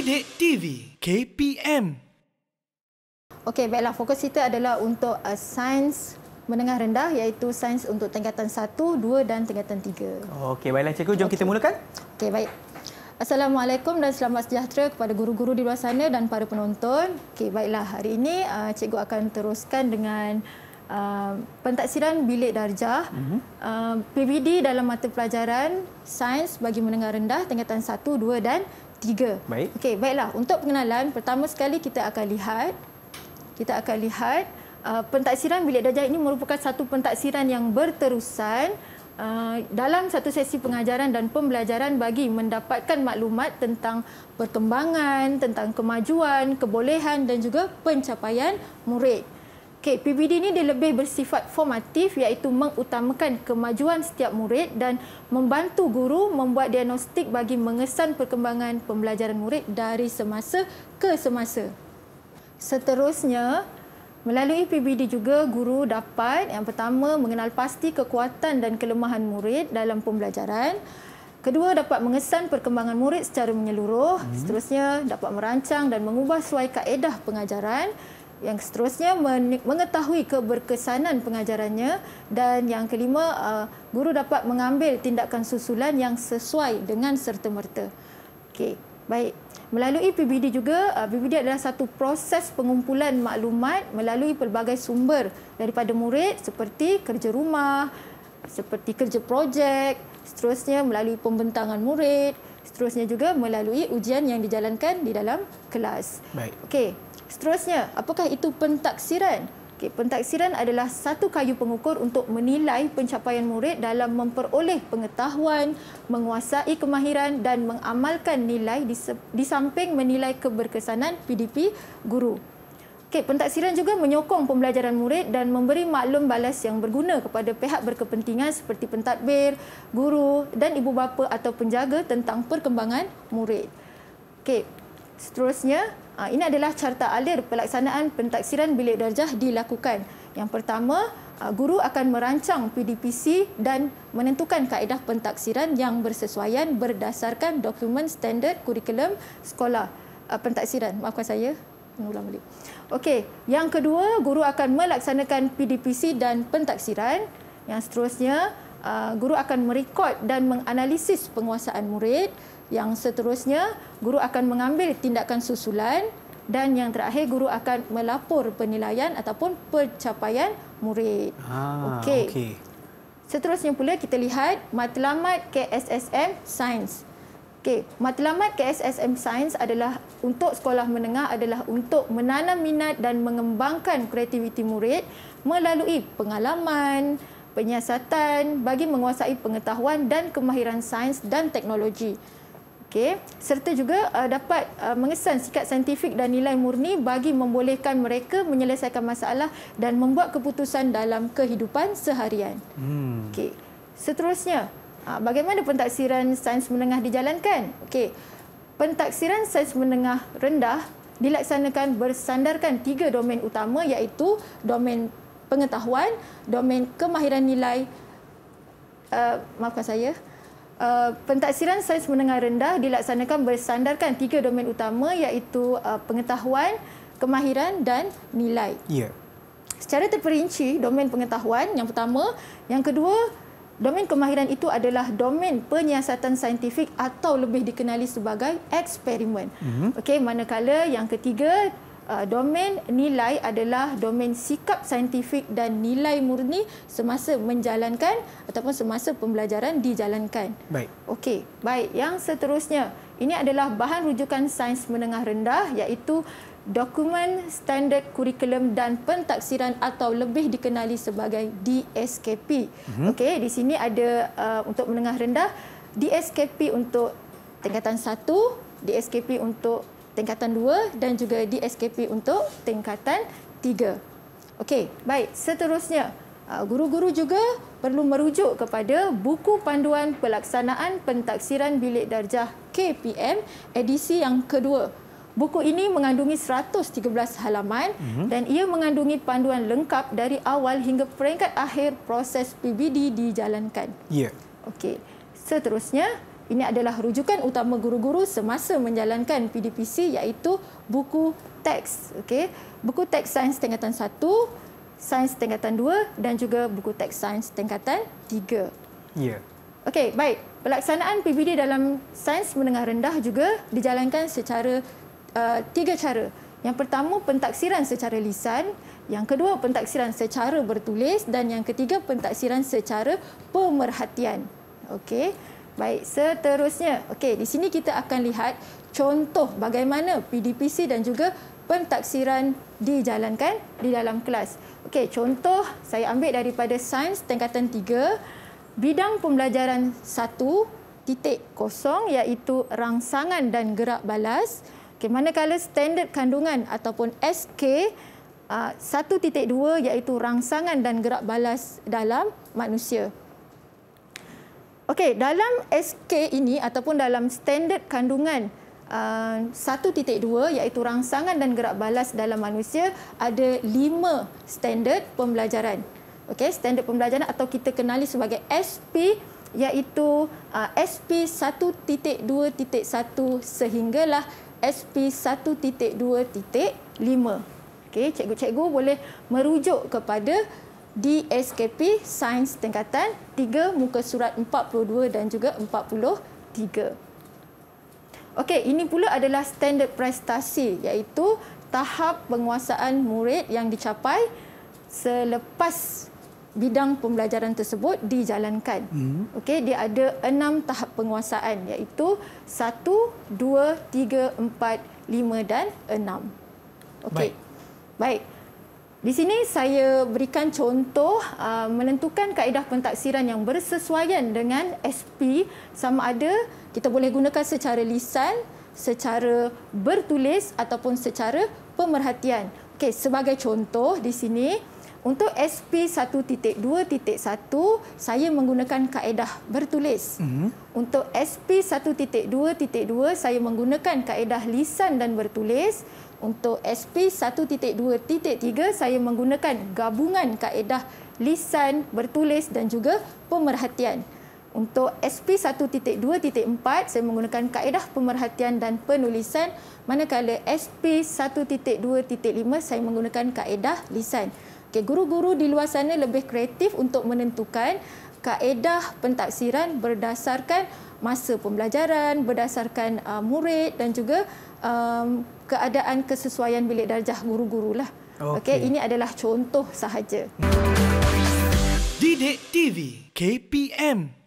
Didik TV KPM. Okey, baiklah. Fokus kita adalah untuk sains menengah rendah, iaitu sains untuk tingkatan 1, 2 dan tingkatan 3. Okey, baiklah cikgu, jom kita mulakan. Okey, baik. Assalamualaikum dan selamat sejahtera kepada guru-guru di luar sana dan para penonton. Okey, baiklah. Hari ini cikgu akan teruskan dengan pentaksiran bilik darjah PBD dalam mata pelajaran sains bagi menengah rendah tingkatan 1, 2 dan 3. Baik. Okey, baiklah. Untuk pengenalan, pertama sekali kita akan lihat pentaksiran bilik darjah ini merupakan satu pentaksiran yang berterusan dalam satu sesi pengajaran dan pembelajaran bagi mendapatkan maklumat tentang perkembangan, tentang kemajuan, kebolehan dan juga pencapaian murid. Okey, PBD ini dia lebih bersifat formatif, iaitu mengutamakan kemajuan setiap murid dan membantu guru membuat diagnostik bagi mengesan perkembangan pembelajaran murid dari semasa ke semasa. Seterusnya, melalui PBD juga guru dapat yang pertama mengenal pasti kekuatan dan kelemahan murid dalam pembelajaran. Kedua, dapat mengesan perkembangan murid secara menyeluruh. Seterusnya, dapat merancang dan mengubah suai kaedah pengajaran. Yang seterusnya, mengetahui keberkesanan pengajarannya. Dan yang kelima, guru dapat mengambil tindakan susulan yang sesuai dengan serta-merta. Okey, baik. Melalui PBD juga, PBD adalah satu proses pengumpulan maklumat melalui pelbagai sumber daripada murid seperti kerja rumah, seperti kerja projek, seterusnya melalui pembentangan murid, seterusnya juga melalui ujian yang dijalankan di dalam kelas. Baik. Okey, seterusnya, apakah itu pentaksiran? Okay, pentaksiran adalah satu kayu pengukur untuk menilai pencapaian murid dalam memperoleh pengetahuan, menguasai kemahiran dan mengamalkan nilai di samping menilai keberkesanan PDP guru. Okay, pentaksiran juga menyokong pembelajaran murid dan memberi maklum balas yang berguna kepada pihak berkepentingan seperti pentadbir, guru dan ibu bapa atau penjaga tentang perkembangan murid. Okay, seterusnya, ini adalah carta alir pelaksanaan pentaksiran bilik darjah dilakukan. Yang pertama, guru akan merancang PDPC dan menentukan kaedah pentaksiran yang bersesuaian berdasarkan dokumen standard kurikulum sekolah pentaksiran. Maafkan saya, mengulang balik. Okey, yang kedua, guru akan melaksanakan PDPC dan pentaksiran. Yang seterusnya, guru akan merekod dan menganalisis penguasaan murid. Yang seterusnya, guru akan mengambil tindakan susulan dan yang terakhir, guru akan melapor penilaian ataupun pencapaian murid. Okey. Seterusnya pula kita lihat matlamat KSSM Sains. Okey, matlamat KSSM Sains adalah untuk sekolah menengah adalah untuk menanam minat dan mengembangkan kreativiti murid melalui pengalaman, penyiasatan bagi menguasai pengetahuan dan kemahiran sains dan teknologi. Okay. Serta juga dapat mengesan sikap saintifik dan nilai murni bagi membolehkan mereka menyelesaikan masalah dan membuat keputusan dalam kehidupan seharian. Okay. Seterusnya, bagaimana pentaksiran sains menengah dijalankan? Okay. Pentaksiran sains menengah rendah dilaksanakan bersandarkan 3 domen utama, iaitu domen pengetahuan, domen kemahiran nilai, pentaksiran sains menengah rendah dilaksanakan bersandarkan 3 domen utama, iaitu pengetahuan, kemahiran dan nilai. Ya. Secara terperinci, domen pengetahuan yang pertama, yang kedua, domen kemahiran itu adalah domen penyiasatan saintifik atau lebih dikenali sebagai eksperimen. Okey, manakala yang ketiga, domen nilai adalah domen sikap saintifik dan nilai murni semasa menjalankan ataupun semasa pembelajaran dijalankan. Baik. Okey, baik. Yang seterusnya, ini adalah bahan rujukan sains menengah rendah, iaitu dokumen standard kurikulum dan pentaksiran atau lebih dikenali sebagai DSKP. Okey, di sini ada untuk menengah rendah, DSKP untuk tingkatan 1, DSKP untuk tingkatan 2 dan juga DSKP untuk tingkatan 3. Okey, baik. Seterusnya, guru-guru juga perlu merujuk kepada buku panduan pelaksanaan pentaksiran bilik darjah KPM edisi yang kedua. Buku ini mengandungi 113 halaman dan ia mengandungi panduan lengkap dari awal hingga peringkat akhir proses PBD dijalankan. Ya. Okey. Seterusnya, ini adalah rujukan utama guru-guru semasa menjalankan PDPC, iaitu buku teks. Okey, buku teks sains tingkatan 1, sains tingkatan 2 dan juga buku teks sains tingkatan 3. Ya. Okey, baik. Pelaksanaan PBD dalam sains menengah rendah juga dijalankan secara 3 cara. Yang pertama, pentaksiran secara lisan. Yang kedua, pentaksiran secara bertulis. Dan yang ketiga, pentaksiran secara pemerhatian. Okey, baik. Seterusnya, okey, di sini kita akan lihat contoh bagaimana PDPC dan juga pentaksiran dijalankan di dalam kelas. Okey, contoh saya ambil daripada sains tingkatan 3. Bidang pembelajaran 1.0 iaitu rangsangan dan gerak balas. Okay, manakala standard kandungan ataupun SK 1.2 iaitu rangsangan dan gerak balas dalam manusia. Okey, dalam SK ini ataupun dalam standard kandungan 1.2 iaitu rangsangan dan gerak balas dalam manusia, ada 5 standard pembelajaran. Okey, standard pembelajaran atau kita kenali sebagai SP, iaitu SP 1.2.1 sehinggalah SP 1.2.5. Okey, cikgu-cikgu boleh merujuk kepada DSKP Sains tingkatan 3 muka surat 42 dan juga 43. Okey, ini pula adalah standard prestasi, iaitu tahap penguasaan murid yang dicapai selepas bidang pembelajaran tersebut dijalankan. Okey, dia ada 6 tahap penguasaan, iaitu 1, 2, 3, 4, 5 dan 6. Okey. Baik. Di sini saya berikan contoh menentukan kaedah pentaksiran yang bersesuaian dengan SP, sama ada kita boleh gunakan secara lisan, secara bertulis ataupun secara pemerhatian. Okey, sebagai contoh di sini, untuk SP 1.2.1 saya menggunakan kaedah bertulis. Untuk SP 1.2.2 saya menggunakan kaedah lisan dan bertulis. Untuk SP 1.2.3 saya menggunakan gabungan kaedah lisan, bertulis dan juga pemerhatian. Untuk SP 1.2.4 saya menggunakan kaedah pemerhatian dan penulisan, manakala SP 1.2.5 saya menggunakan kaedah lisan. Okay, guru-guru di luar sana lebih kreatif untuk menentukan kaedah pentaksiran berdasarkan masa pembelajaran, berdasarkan murid dan juga keadaan kesesuaian bilik darjah guru-guru lah. Okey, ini adalah contoh sahaja. Didik TV KPM